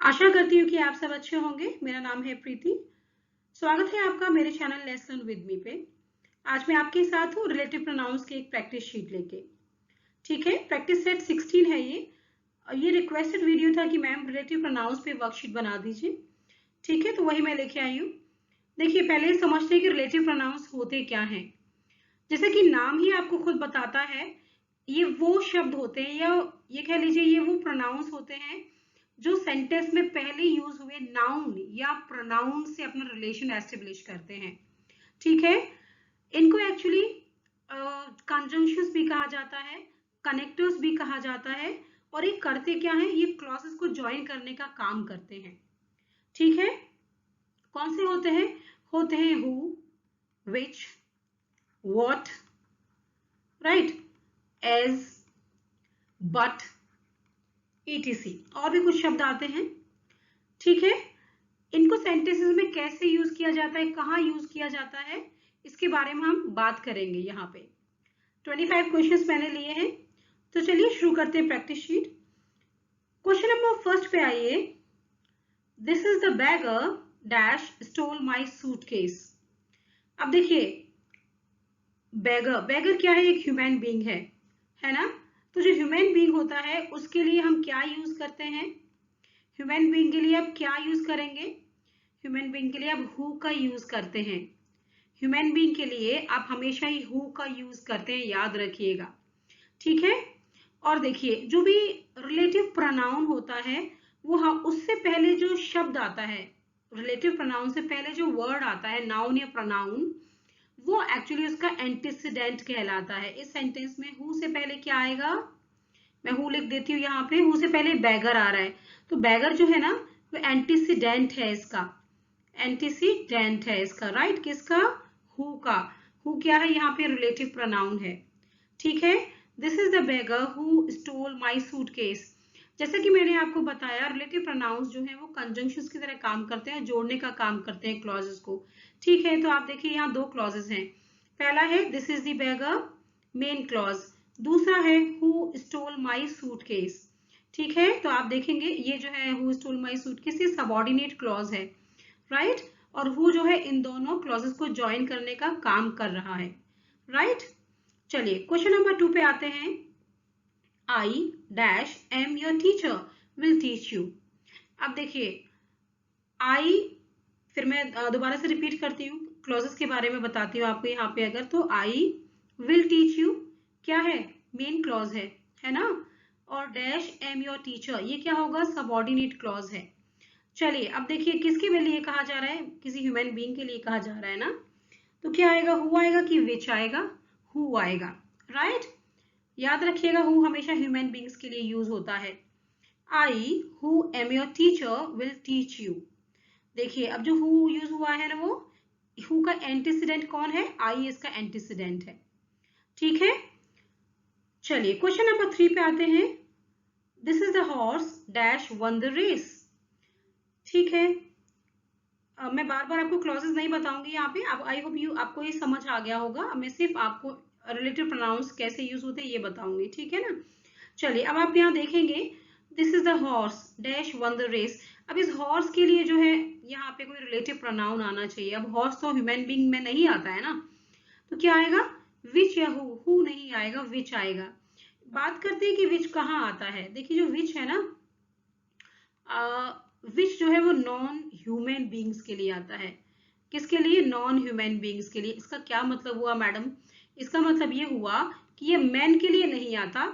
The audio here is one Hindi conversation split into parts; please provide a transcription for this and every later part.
आशा करती हूँ कि आप सब अच्छे होंगे। मेरा नाम है प्रीति। स्वागत है आपका मेरे channel let's learn with me पे। आज मैं आपके साथ हूँ रिलेटिव प्रोनाउंस की एक प्रैक्टिस शीट लेके। ठीक है, प्रैक्टिस सेट 16 है ये रिक्वेस्टेड वीडियो था कि मैम रिलेटिव प्रोनाउंस पे वर्कशीट बना दीजिए। ठीक है, तो वही मैं लेके आई हूँ। देखिए, पहले समझते हैं कि रिलेटिव प्रोनाउंस होते क्या हैं। जैसे कि नाम ही आपको खुद बताता है, ये वो शब्द होते हैं या ये कह लीजिए ये वो प्रोनाउंस होते हैं जो सेंटेंस में पहले यूज हुए नाउन या प्रोनाउन से अपना रिलेशन एस्टेब्लिश करते हैं। ठीक है, इनको एक्चुअली कंजंक्शंस भी कहा जाता है, कनेक्टर्स भी कहा जाता है, और ये करते क्या है, ये क्लॉजेस को ज्वाइन करने का काम करते हैं। ठीक है, कौन से होते हैं who, which, what, right, as, but, etc। और भी कुछ शब्द आते हैं। ठीक है, इनको सेंटेंसेस में कैसे यूज किया जाता है, कहाँ यूज किया जाता है, इसके बारे में हम बात करेंगे। यहाँ पे 25 क्वेश्चंस मैंने लिए हैं, तो चलिए शुरू करते हैं practice sheet. Question number first पे आइए। This is the bagger dash stole my suitcase. अब देखिए, बैगर क्या है, एक ह्यूमन बीइंग है ना। तो जो ह्यूमन बीइंग होता है उसके लिए हम क्या यूज करते हैं, ह्यूमन बीइंग के लिए आप क्या यूज करेंगे, ह्यूमन बीइंग के लिए आप हु का यूज करते हैं। ह्यूमन बीइंग के लिए आप हमेशा ही हु का यूज करते हैं, याद रखिएगा। ठीक है, और देखिए जो भी रिलेटिव प्रोनाउन होता है वो उससे पहले जो शब्द आता है, रिलेटिव प्रोनाउन से पहले जो वर्ड आता है, नाउन या प्रोनाउन, वो एक्चुअली उसका एंटीसीडेंट कहलाता है। इस सेंटेंस में हु से पहले क्या आएगा, मैं हु लिख देती हूँ यहाँ पे, हु से पहले बैगर आ रहा है, तो बैगर जो है ना वो एंटीसीडेंट है इसका, एंटीसीडेंट है इसका, राइट, किसका, हु का। हु क्या है यहाँ पे, रिलेटिव प्रोनाउन है। ठीक है, this is the beggar who stole my suitcase. जैसे कि मैंने आपको बताया, रिलेटिव प्रोनाउंस जो है वो कंजंक्शंस की तरह काम करते हैं, जोड़ने का काम करते हैं क्लॉजेस को। ठीक है, तो आप देखिए यहाँ दो क्लॉजेस हैं। पहला है this is the beggar, main clause. दूसरा है हु स्टोल माई सूटकेस। ठीक है, तो आप देखेंगे ये जो है हु स्टोल माई सूटकेस, ये सबऑर्डिनेट क्लॉज है, राइट, और हु जो है इन दोनों क्लॉजेस को ज्वाइन करने का काम कर रहा है, राइट। चलिए क्वेश्चन नंबर 2 पे आते हैं। I dash am your teacher will teach you. अब देखिए, आई, फिर मैं दोबारा से रिपीट करती हूँ, क्लॉजेस के बारे में बताती हूँ आपको। यहाँ पे अगर तो आई विल टीच यू क्या है, मेन क्लॉज है ना, और डैश एम योर टीचर ये क्या होगा, सबऑर्डिनेट क्लॉज है। चलिए अब देखिए किसके लिए कहा जा रहा है, किसी ह्यूमन बीइंग के लिए कहा जा रहा है ना, तो क्या आएगा, हु आएगा कि विच आएगा, हु आएगा, राइट। याद रखिएगा हु हमेशा ह्यूमन बीइंग्स के लिए यूज होता है। I who am your teacher will teach you. देखिए अब जो हु यूज हुआ है ना, वो हु का एंटीसीडेंट कौन है, आई इसका एंटीसीडेंट है। ठीक है, चलिए क्वेश्चन नंबर 3 पे आते हैं। This is the horse dash won the race. ठीक है, मैं बार बार आपको क्लॉजेस नहीं बताऊंगी यहाँ पे, अब आई होप यू आपको ये समझ आ गया होगा। मैं सिर्फ आपको रिलेटिव प्रोनाउंस कैसे यूज होते हैं ये बताऊंगी, ठीक है ना। चलिए अब आप यहाँ देखेंगे, this is the horse dash won the race. अब इस हॉर्स के लिए जो है यहाँ पे कोई रिलेटिव प्रोनाउन आना चाहिए। अब हॉर्स तो ह्यूमन बीइंग में नहीं आता है ना, तो क्या आएगा, विच या हु नहीं आएगा, विच आएगा। बात करते हैं कि विच कहाँ आता है। देखिए जो विच है ना, विच जो है वो नॉन ह्यूमन बींग्स के लिए आता है। किसके लिए, नॉन ह्यूमन बींग्स के लिए। इसका क्या मतलब हुआ मैडम, इसका मतलब ये हुआ कि ये मैन के लिए नहीं आता,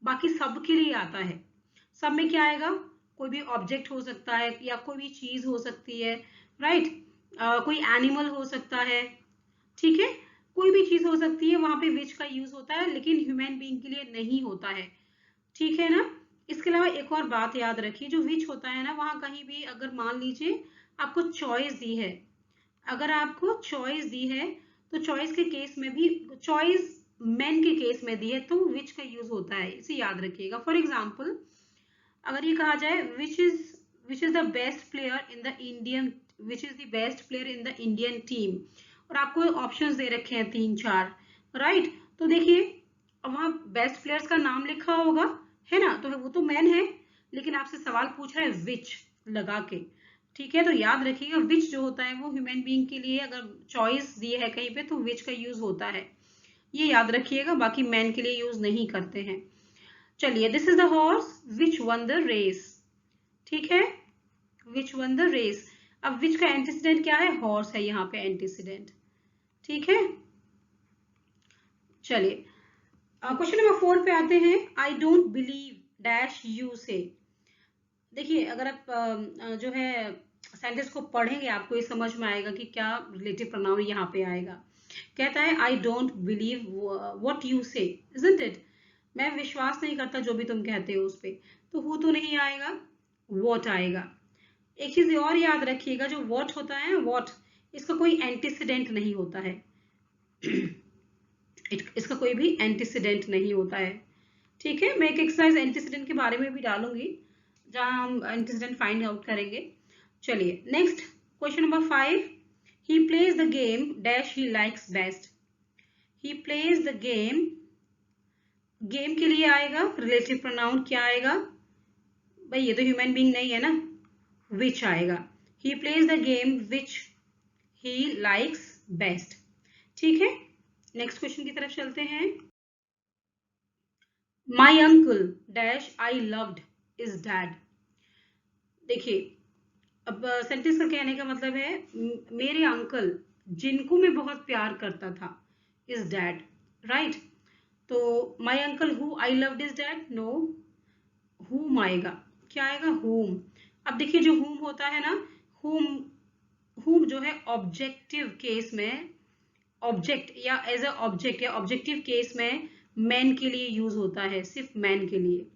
बाकी सब के लिए आता है। सब में क्या आएगा, कोई भी ऑब्जेक्ट हो सकता है या कोई भी चीज हो सकती है, राइट, कोई एनिमल हो सकता है, ठीक है, कोई भी चीज हो सकती है, वहां पे विच का यूज होता है, लेकिन ह्यूमन बीइंग के लिए नहीं होता है। ठीक है ना। इसके अलावा एक और बात याद रखिए, जो विच होता है ना, वहां कहीं भी अगर मान लीजिए आपको चॉइस दी है, अगर आपको चॉइस दी है, तो चॉइस के केस में भी, चॉइस मेन के केस में दी है तो विच का यूज होता है, इसे याद रखिएगा। फॉर एग्जाम्पल अगर ये कहा जाए which is the best player in the Indian, which is the best player in the Indian team, और आपको ऑप्शंस दे रखे हैं 3-4, राइट, तो देखिए वहां बेस्ट प्लेयर्स का नाम लिखा होगा, है ना, तो वो तो मैन है, लेकिन आपसे सवाल पूछ रहा है विच, लगा के, ठीक है। तो याद रखिएगा विच जो होता है वो ह्यूमन बीइंग के लिए अगर चॉइस दी है कहीं पे तो विच का यूज होता है, ये याद रखिएगा, बाकी मैन के लिए यूज नहीं करते हैं। चलिए, this is the horse which won the race, ठीक है, विच वन द रेस। अब विच का एंटीसीडेंट क्या है, हॉर्स है यहाँ पे एंटीसीडेंट, ठीक है। चलिए क्वेश्चन नंबर 4 पे आते हैं। I don't believe dash you से। देखिए अगर आप जो है सेंटेंस को पढ़ेंगे आपको ये समझ में आएगा कि क्या रिलेटिव प्रोनाउन यहाँ पे आएगा। कहता है I don't believe what you से, इजंट इट, मैं विश्वास नहीं करता जो भी तुम कहते हो उस पे, तो हु तो नहीं आएगा, व्हाट आएगा। एक चीज और याद रखिएगा, जो व्हाट होता है, व्हाट, इसका कोई एंटीसीडेंट नहीं होता है इसका कोई भी एंटीसीडेंट नहीं होता है, ठीक है। मैं एक एक्सरसाइज एंटीसीडेंट के बारे में भी डालूंगी जहां हम एंटीसीडेंट फाइंड आउट करेंगे। चलिए next question number 5। He plays the game dash he likes best. He plays the game, game के लिए आएगा रिलेटिव प्रोनाउन क्या आएगा भाई, ये तो ह्यूमन बीइंग नहीं है ना, विच आएगा। He plays the game which he likes best, ठीक है। नेक्स्ट क्वेश्चन की तरफ चलते हैं। My uncle dash I loved is dad. देखिए अब सेंटेंस का कहने का मतलब है मेरे अंकल जिनको मैं बहुत प्यार करता था इज डैड, राइट। तो my uncle who I loved is dead, no, whom आएगा, क्या आएगा, हुम। अब देखिए जो हुम होता है ना, हुम, हुम जो है ऑब्जेक्टिव केस में, ऑब्जेक्ट या एज अ ऑब्जेक्ट या ऑब्जेक्टिव केस में मैन के लिए यूज होता है, सिर्फ मैन के लिए,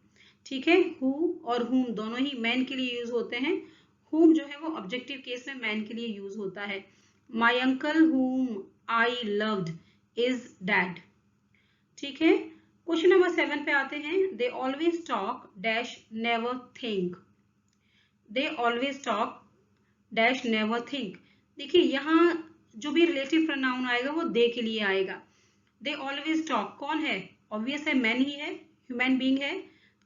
ठीक है। हु और हुम दोनों ही मैन के लिए यूज होते हैं, हुम जो है वो ऑब्जेक्टिव केस में मैन के लिए यूज होता है। माई अंकल हुम आई लव्ड इज डैड, ठीक है। क्वेश्चन नंबर 7 पे आते हैं। They always talk dash never think. They always talk dash never think. देखिए यहाँ जो भी रिलेटिव प्रोनाउन आएगा वो दे के लिए आएगा। दे ऑलवेज टॉक कौन है, ऑब्वियस है मैन ही है, ह्यूमन बीइंग है,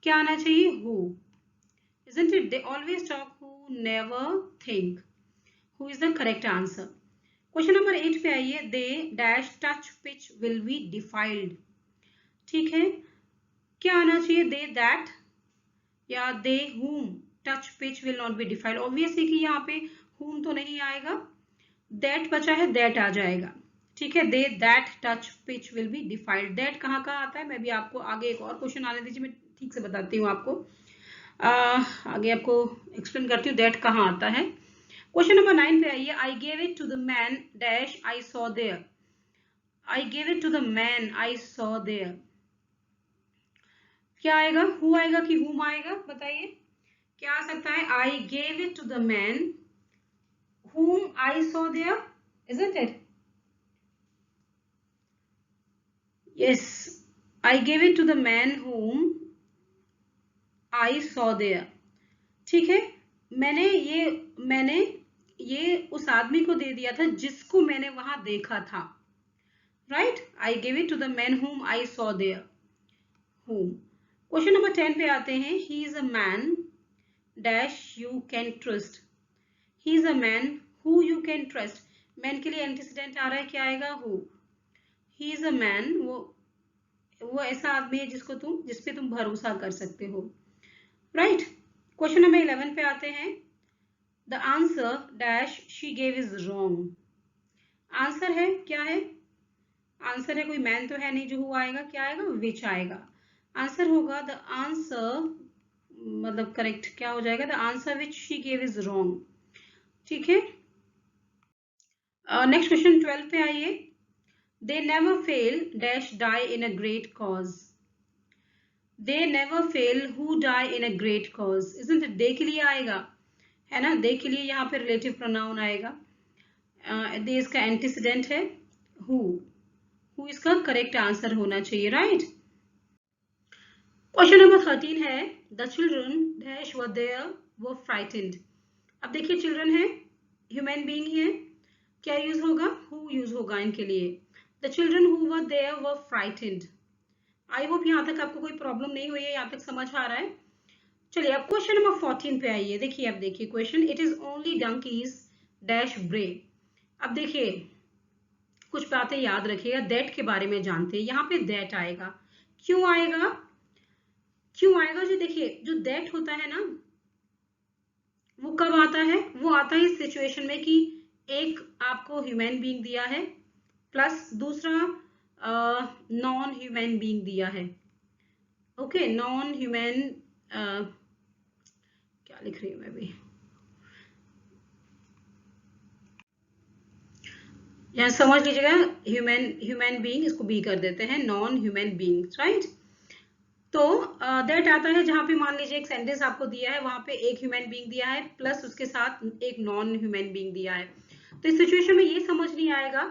क्या आना चाहिए, who, isn't it? They always talk, who never think. Who is the correct answer? Question number 8 पे आइए। They dash touch pitch will be defiled, ठीक है, क्या आना चाहिए, दे दैट या दे whom touch pitch will not be defiled. Obvious है कि यहाँ पे whom तो नहीं आएगा, दैट बचा है, दैट आ जाएगा, ठीक है। They that touch pitch will be defiled, that कहाँ कहाँ आता है, मैं भी आपको आगे एक और क्वेश्चन आने दीजिए, मैं ठीक से बताती हूँ आपको, आगे आपको एक्सप्लेन करती हूँ दैट कहाँ आता है। क्वेश्चन नंबर 9 पे आइए। I gave it to the man dash I saw there. I gave it to the man I saw there, क्या आएगा, हु आएगा कि हुम आएगा, बताइए क्या आ सकता है। I gave it to the man whom I saw there, isn't it? Yes, I gave it to the man whom I saw there. ठीक है, मैंने ये उस आदमी को दे दिया था जिसको मैंने वहां देखा था, right. I gave it to the man whom I saw there. Whom. Question number 10 पे आते हैं। He is a man dash you can trust. He is a man who you can trust. Man के लिए एंटीसीडेंट आ रहा है, क्या आएगा, who. He is a man, वो ऐसा आदमी है जिस पे तुम भरोसा कर सकते हो, राइट। क्वेश्चन नंबर 11 पे आते हैं। The answer dash she gave is wrong. Answer है, क्या है, आंसर है, कोई मैन तो है नहीं जो हुआ आएगा, क्या आएगा, विच आएगा। आंसर होगा द आंसर, मतलब करेक्ट क्या हो जाएगा, the answer which she gave is wrong, ठीक है। नेक्स्ट क्वेश्चन 12 पे आइए। They never fail dash die in a great cause. They never fail who die in a great cause. Isn't it? दे के लिए आएगा, है ना, दे के लिए यहाँ पे रिलेटिव प्रोनाउन आएगा। दे इसका एंटीसीडेंट है who. Who इसका करेक्ट आंसर होना चाहिए, राइट। क्वेश्चन नंबर 13 है। The children dash were there were frightened. अब देखिए चिल्ड्रन है, ह्यूमन बीइंग ही है, क्या यूज होगा, who यूज होगा इनके लिए। The children who were there were frightened. I hope यहाँ तक आपको कोई प्रॉब्लम नहीं हुई है, यहाँ तक समझ आ रहा है। चलिए अब क्वेश्चन नंबर 14 पे आइए। देखिए अब देखिए question, it is only donkeys dash ब्रे। अब देखिए कुछ बातें याद रखिएगा, दैट के बारे में जानते हैं। यहाँ पे दैट आएगा, क्यों आएगा, क्यों आएगा? जो देखिए जो दैट होता है ना, वो कब आता है? वो आता है इस सिचुएशन में कि एक आपको ह्यूमन बीइंग दिया है प्लस दूसरा नॉन ह्यूमन बीइंग दिया है। ओके, नॉन ह्यूमन, क्या लिख रही हूँ मैं भी, यहाँ समझ लीजिएगा, ह्यूमन ह्यूमन बीइंग इसको बी कर देते हैं, नॉन ह्यूमन बीइंग, राइट। तो दैट आता है जहां पे मान लीजिए एक सेंटेंस आपको दिया है, वहां पे एक ह्यूमन बीइंग दिया है प्लस उसके साथ एक नॉन ह्यूमन बीइंग दिया है। तो इस सिचुएशन में ये समझ नहीं आएगा।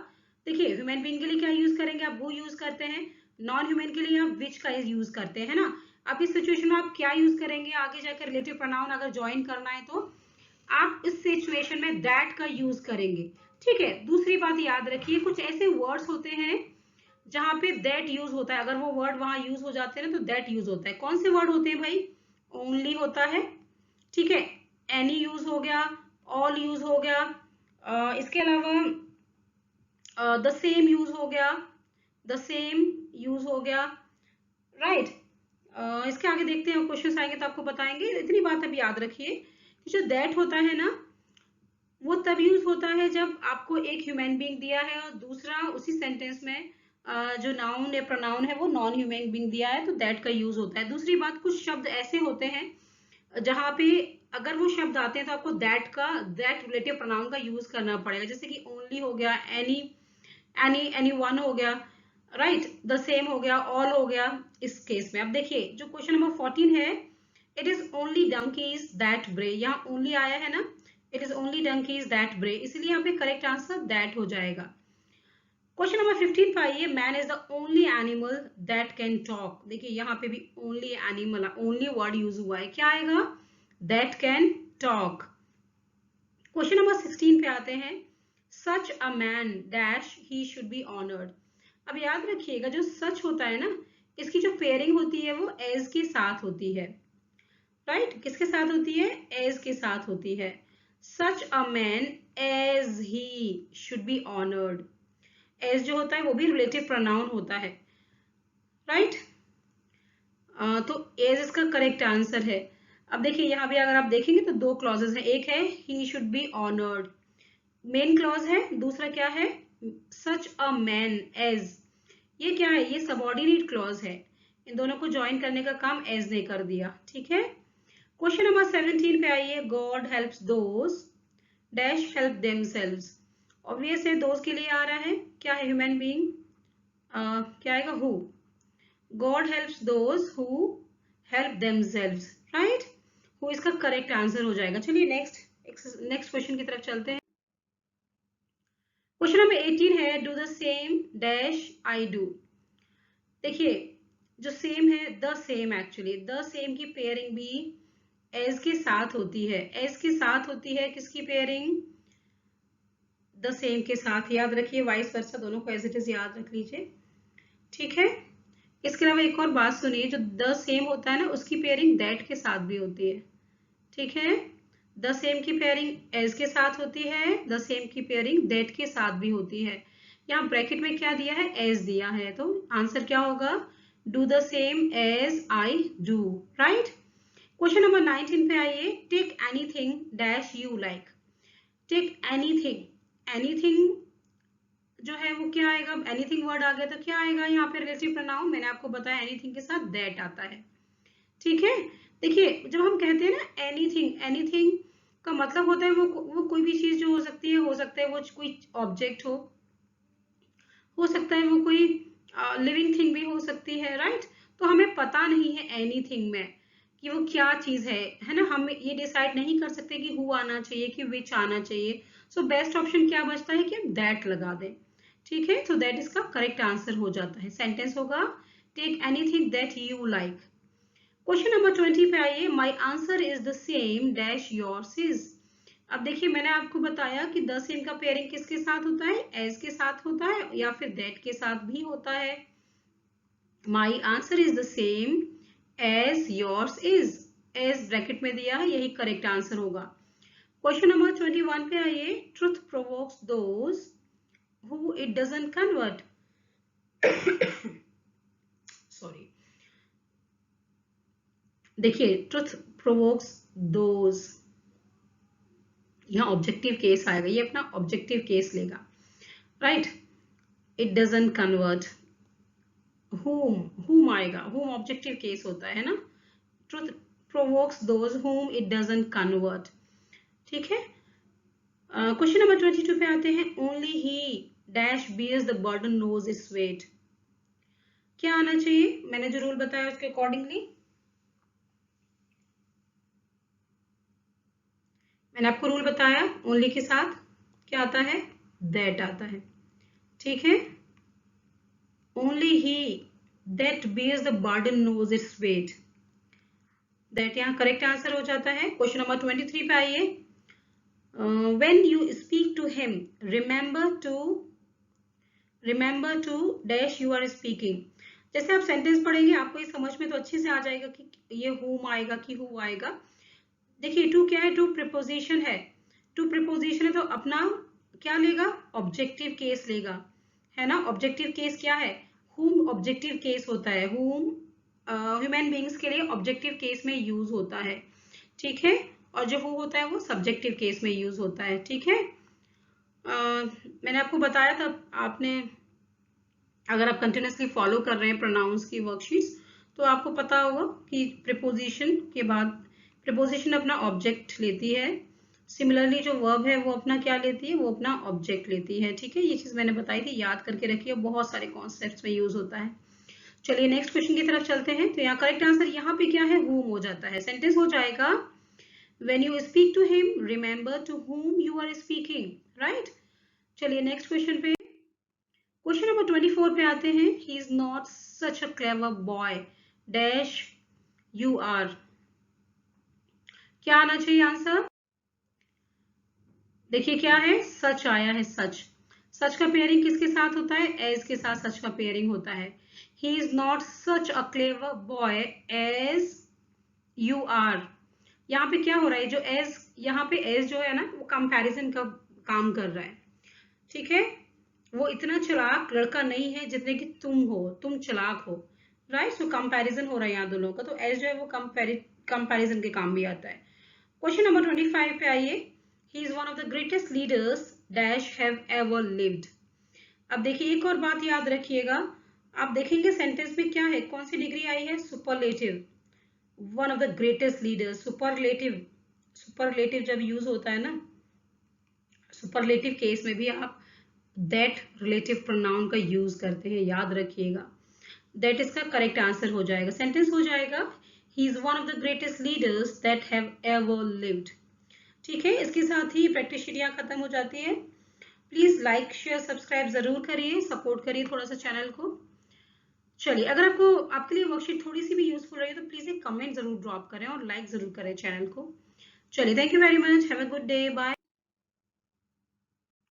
देखिए ह्यूमन बीइंग के लिए क्या यूज करेंगे आप, वो यूज करते हैं। नॉन ह्यूमन के लिए आप विच का यूज करते हैं ना। अब इस सिचुएशन में आप क्या यूज करेंगे, आगे जाकर रिलेटिव प्रोनाउन अगर ज्वाइन करना है तो आप इस सिचुएशन में दैट का यूज करेंगे। ठीक है, दूसरी बात याद रखिए, कुछ ऐसे वर्ड्स होते हैं जहां पे दैट यूज होता है, अगर वो वर्ड वहां यूज हो जाते हैं ना तो दैट यूज होता है। कौन से वर्ड होते हैं भाई? ओनली होता है, ठीक है, एनी यूज हो गया, ऑल यूज हो गया, इसके अलावा द सेम यूज हो गया, द सेम यूज हो गया, राइट। इसके आगे देखते हैं, क्वेश्चंस आएंगे तो आपको बताएंगे। इतनी बात अब याद रखिए कि जो दैट होता है ना, वो तब यूज होता है जब आपको एक ह्यूमन बीइंग दिया है और दूसरा उसी सेंटेंस में जो नाउन या प्रोनाउन है वो नॉन ह्यूमन बीइंग दिया है, तो दैट का यूज होता है। दूसरी बात, कुछ शब्द ऐसे होते हैं जहां पे अगर वो शब्द आते हैं तो आपको दैट रिलेटिव प्रोनाउन का यूज करना पड़ेगा, जैसे कि ओनली हो गया, एनी एनी एनी वन हो गया, राइट, द सेम हो गया, ऑल हो गया। इस केस में अब देखिए जो क्वेश्चन नंबर 14 है, it is only donkeys that ब्रे, यहाँ ओनली आया है ना, it is only donkeys that ब्रे, इसलिए यहाँ पे करेक्ट आंसर दैट हो जाएगा। क्वेश्चन नंबर 15 पे आइए, man is the only animal that can talk. देखिए यहाँ पे भी only animal, only word use हुआ है, क्या आएगा? That can talk. Question number 16 पे आते हैं, such a man dash he should be honoured. अब याद रखिएगा जो सच होता है ना, इसकी जो पेयरिंग होती है वो एज के साथ होती है, राइट। किसके साथ होती है? एज के साथ होती है। Such a man as he should be honoured, as जो होता है वो भी रिलेटिव प्रोनाउन होता है, राइट। तो एज इसका करेक्ट आंसर है। अब देखिए यहाँ भी अगर आप देखेंगे तो दो क्लॉजेस हैं, एक है ही should be honoured, main clause है, दूसरा क्या है? सच अ मैन एज, ये क्या है? ये सबऑर्डिनेट क्लॉज है। इन दोनों को ज्वाइन करने का काम एज ने कर दिया, ठीक है। क्वेश्चन नंबर 17 पे आइए, God helps those dash help themselves. Obvious है, दोज के लिए आ रहा है, क्या है? ह्यूमन बीइंग, क्या आएगा? Who. God helps those who help themselves, right. Who इसका करेक्ट आंसर हो जाएगा। चलिए नेक्स्ट क्वेश्चन की तरफ चलते हैं। क्वेश्चन नंबर 18 है, do the same dash I do. देखिए जो सेम है, the same, actually the same की पेयरिंग भी एज के साथ होती है, एज के साथ होती है, किसकी पेयरिंग? द सेम के साथ। याद रखिए, वाइस वर्सा दोनों को एज इट इज याद रख लीजिए, ठीक है। इसके अलावा एक और बात सुनिए, जो द सेम होता है ना, उसकी पेयरिंग दैट के साथ भी होती है, ठीक है। द सेम की पेयरिंग एज के साथ होती है, द सेम की पेयरिंग दैट के साथ भी होती है। यहाँ ब्रैकेट में क्या दिया है? एज दिया है, तो आंसर क्या होगा? Do the same as I do, right. Question number 19 पे आइए, take anything dash you like. Take anything, anything जो है वो क्या आएगा? एनीथिंग वर्ड आ गया तो क्या आएगा यहाँ पे? Relative pronoun. मैंने आपको बताया एनीथिंग के साथ दैट आता है, ठीक है। देखिए जब हम कहते हैं ना एनीथिंग, एनीथिंग का मतलब होता है वो कोई भी चीज जो हो सकता है वो कोई ऑब्जेक्ट हो सकता है वो कोई लिविंग थिंग भी हो सकती है, राइट। तो हमें पता नहीं है एनीथिंग में कि वो क्या चीज है ना। हम ये डिसाइड नहीं कर सकते कि हु आना चाहिए कि विच आना चाहिए। सो बेस्ट ऑप्शन क्या बचता है कि हम दैट लगा दें, ठीक है। तो दैट इसका करेक्ट आंसर हो जाता है। सेंटेंस होगा, take anything that you like. Question number 20 पे आइए, my answer is the same dash yours is. अब देखिए मैंने आपको बताया कि द सेम का पेयरिंग किसके साथ होता है? एज के साथ होता है या फिर दैट के साथ भी होता है। My answer is the same as yours is, as bracket में दिया है, यही करेक्ट आंसर होगा। क्वेश्चन नंबर 21 पे आइए। Truth provokes those who it doesn't convert. Sorry, देखिए ट्रुथ प्रोवोक्स दोज, यहाँ ऑब्जेक्टिव केस आएगा, ये अपना ऑब्जेक्टिव केस लेगा, right. It doesn't convert, whom आएगा, whom ऑब्जेक्टिव केस होता है ना। Truth provokes those whom it doesn't convert, ठीक है। क्वेश्चन नंबर 22 पे आते हैं। Only he dash bears the burden knows its weight। क्या आना चाहिए? मैंने जो रूल बताया उसके अकॉर्डिंगली, मैंने आपको रूल बताया, ओनली के साथ क्या आता है? दैट आता है, ठीक है। Only he that bears the burden knows its weight, that यहाँ करेक्ट आंसर हो जाता है। क्वेश्चन नंबर 23 पे आइए। When you speak to him, remember to dash you are speaking। जैसे आप सेंटेंस पढ़ेंगे आपको ये समझ में तो अच्छे से आ जाएगा कि ये whom आएगा कि who आएगा। देखिए टू क्या है? टू प्रीपोजिशन है, टू प्रीपोजिशन है तो अपना क्या लेगा? ऑब्जेक्टिव केस लेगा, है ना। ऑब्जेक्टिव केस क्या है? whom ऑब्जेक्टिव केस होता है, whom ह्यूमन बींग्स के लिए ऑब्जेक्टिव केस में यूज होता है, ठीक है। और जो who होता है वो सब्जेक्टिव केस में यूज होता है, ठीक है। मैंने आपको बताया था, आपने अगर आप कंटिन्यूसली फॉलो कर रहे हैं प्रोनाउंस की वर्कशीट्स तो आपको पता होगा कि प्रीपोजिशन के बाद प्रीपोजिशन अपना ऑब्जेक्ट लेती है, सिमिलरली जो वर्ब है वो अपना क्या लेती है? वो अपना ऑब्जेक्ट लेती है, ठीक है। ये चीज मैंने बताई थी, याद करके रखिए, बहुत सारे कॉन्सेप्ट्स में यूज होता है। चलिए नेक्स्ट क्वेश्चन की तरफ चलते हैं। तो यहाँ करेक्ट आंसर यहाँ पे क्या है? whom हो जाता है। सेंटेंस हो जाएगा when you speak to him, remember to whom you are speaking, right? चलिए नेक्स्ट क्वेश्चन पे, क्वेश्चन नंबर 24 पे आते हैं। he is not such a clever boy dash you are। क्या आना चाहिए आंसर? देखिए क्या है? सच आया है, सच। सच का पेयरिंग किसके साथ होता है? एज के साथ सच का पेयरिंग होता है। he is not such a clever boy as you are। यहाँ पे क्या हो रहा है? जो एज, यहाँ पे एज जो है ना वो कंपैरिजन का काम कर रहा है, ठीक है। वो इतना चालाक लड़का नहीं है जितने कि तुम हो, तुम चालाक हो, राइट। सो कंपैरिजन हो रहा है यहाँ दोनों का, तो एज जो है वो कंपैरिजन के काम भी आता है। क्वेश्चन नंबर 25 पे आइए। He is one of the greatest leaders dash have ever lived. अब देखिए एक और बात याद रखिएगा, आप देखेंगे सेंटेंस में क्या है, कौन सी डिग्री आई है? Superlative, one of the greatest leaders. Superlative, superlative जब यूज होता है ना, सुपरलेटिव केस में भी आप दैट रिलेटिव प्रोनाउन का यूज करते हैं, याद रखिएगा। दैट इसका करेक्ट आंसर हो जाएगा। सेंटेंस हो जाएगा he is one of the greatest leaders that have ever lived, ठीक है। इसके साथ ही प्रैक्टिस शीट यहाँ खत्म हो जाती है। प्लीज लाइक शेयर सब्सक्राइब जरूर करिए, सपोर्ट करिए थोड़ा सा चैनल को। चलिए अगर आपको, आपके लिए वर्कशीट थोड़ी सी भी यूजफुल रही तो प्लीज एक कमेंट जरूर ड्रॉप करें और लाइक जरूर करें चैनल को। चलिए thank you very much, have a good day, bye.